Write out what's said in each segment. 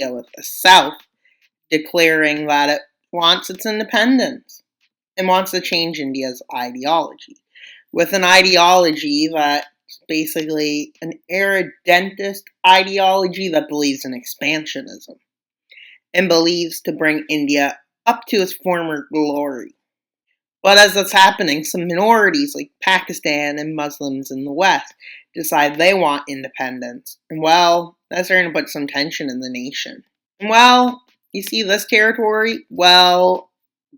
with the South, declaring that it wants its independence and wants to change India's ideology. With an ideology that's basically an irredentist ideology that believes in expansionism and believes to bring India up to its former glory. But as that's happening, some minorities like Pakistan and Muslims in the West decide they want independence. And well, that's starting to put some tension in the nation. And well, you see this territory? Well,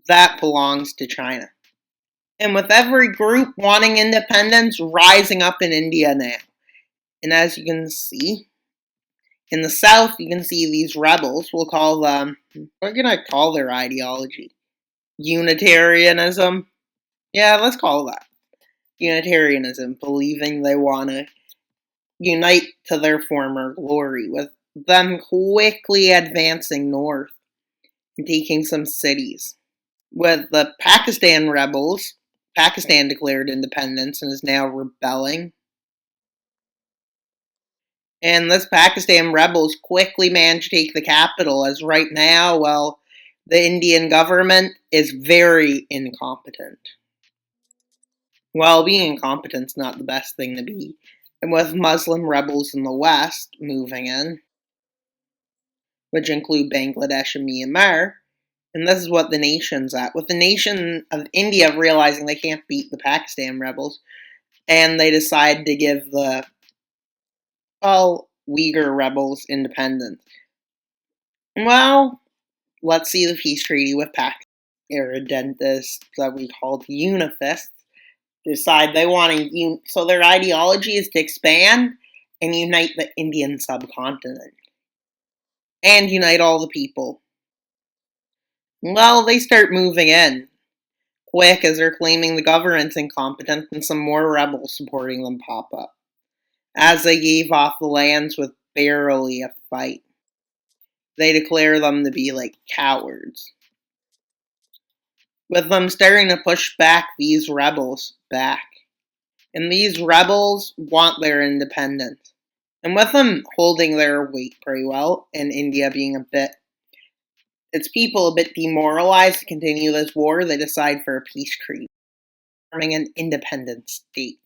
that belongs to China. And with every group wanting independence rising up in India now. And as you can see, in the South, you can see these rebels. We'll call them, what can I call their ideology? Unitarianism? Yeah, let's call that. Unitarianism, believing they want to unite to their former glory, with them quickly advancing north and taking some cities. With the Pakistan rebels, Pakistan declared independence and is now rebelling. And this Pakistan rebels quickly managed to take the capital, as right now, well, the Indian government is very incompetent. Well, being incompetent is not the best thing to be. And with Muslim rebels in the West moving in, which include Bangladesh and Myanmar, and this is what the nation's at. With the nation of India realizing they can't beat the Pakistan rebels, and they decide to give the, well, Uyghur rebels independence. Well, let's see the peace treaty with Pakistan. Irredentists that we called unifists decide they want to, so their ideology is to expand and unite the Indian subcontinent. And unite all the people. Well, they start moving in quick as they're claiming the government's incompetent and some more rebels supporting them pop up, as they gave off the lands with barely a fight. They declare them to be like cowards, with them starting to push back these rebels back. And these rebels want their independence. And with them holding their weight pretty well, and India being its people a bit demoralized to continue this war, they decide for a peace treaty, forming an independent state.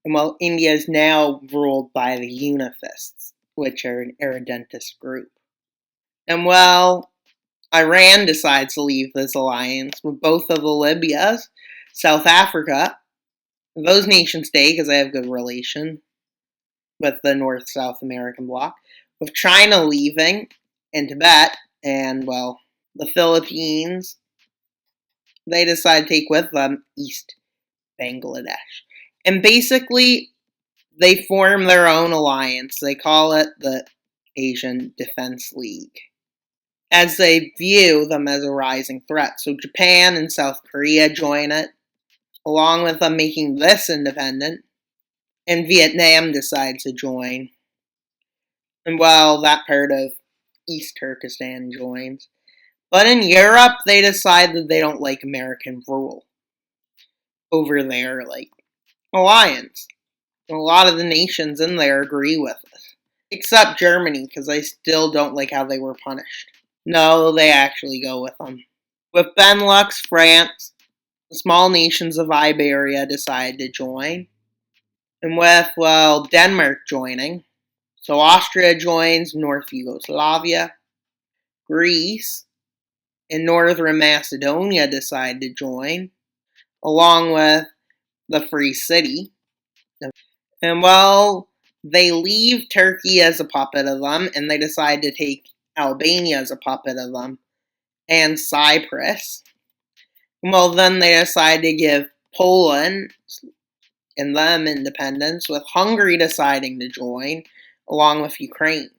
And while India is now ruled by the Unifists, which are an irredentist group. And well, Iran decides to leave this alliance with both of the Libyas, South Africa. Those nations stay because they have good relation with the North-South American bloc, with China leaving, and Tibet, and, well, the Philippines. They decide to take with them East Bangladesh. And basically, they form their own alliance. They call it the Asian Defense League, as they view them as a rising threat. So Japan and South Korea join it, along with them making this independent, and Vietnam decides to join. And well, that part of East Turkestan joins. But in Europe, they decide that they don't like American rule over their, alliance. And a lot of the nations in there agree with it. Except Germany, because they still don't like how they were punished. No, they actually go with them. With Benelux, France, the small nations of Iberia decide to join. And with, well, Denmark joining. So Austria joins North Yugoslavia. Greece and Northern Macedonia decide to join, along with the Free City. And well, they leave Turkey as a puppet of them, and they decide to take Albania as a puppet of them, and Cyprus. Well, then they decide to give Poland and them independence, with Hungary deciding to join, along with Ukraine.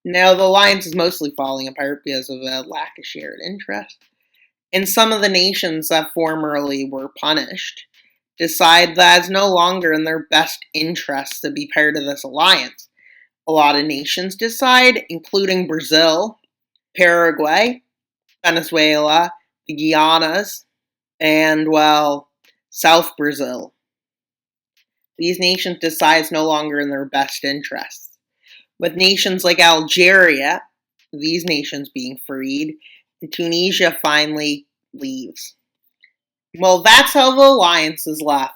Now, the alliance is mostly falling apart because of a lack of shared interest. And some of the nations that formerly were punished decide that it's no longer in their best interest to be part of this alliance. A lot of nations decide, including Brazil, Paraguay, Venezuela, the Guianas, and, well, South Brazil. These nations decide it's no longer in their best interests. With nations like Algeria these nations being freed, and Tunisia finally leaves. Well, that's how the alliance is left.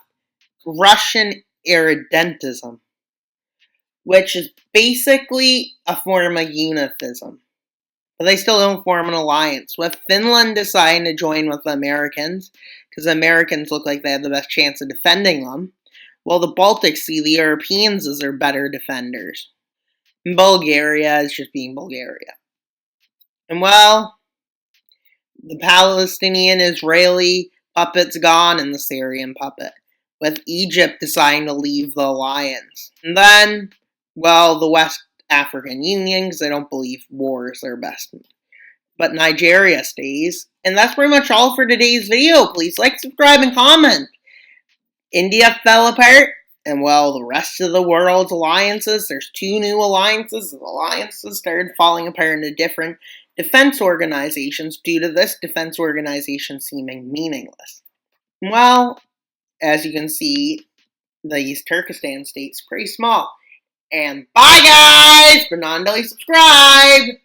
Russian irredentism, which is basically a form of unithism. But they still don't form an alliance, with Finland deciding to join with the Americans, because the Americans look like they have the best chance of defending them, while the Baltics see the Europeans as their better defenders. And Bulgaria is just being Bulgaria. And well, the Palestinian-Israeli puppet's gone and the Syrian puppet, with Egypt deciding to leave the alliance. And then, well, the West African Union, because they don't believe war is their best. But Nigeria stays. And that's pretty much all for today's video. Please like, subscribe, and comment. India fell apart, and well, the rest of the world's alliances, there's 2 new alliances. The alliances started falling apart into different defense organizations due to this defense organization seeming meaningless. Well, as you can see, the East Turkestan state's pretty small. And bye guys! But not until you subscribe!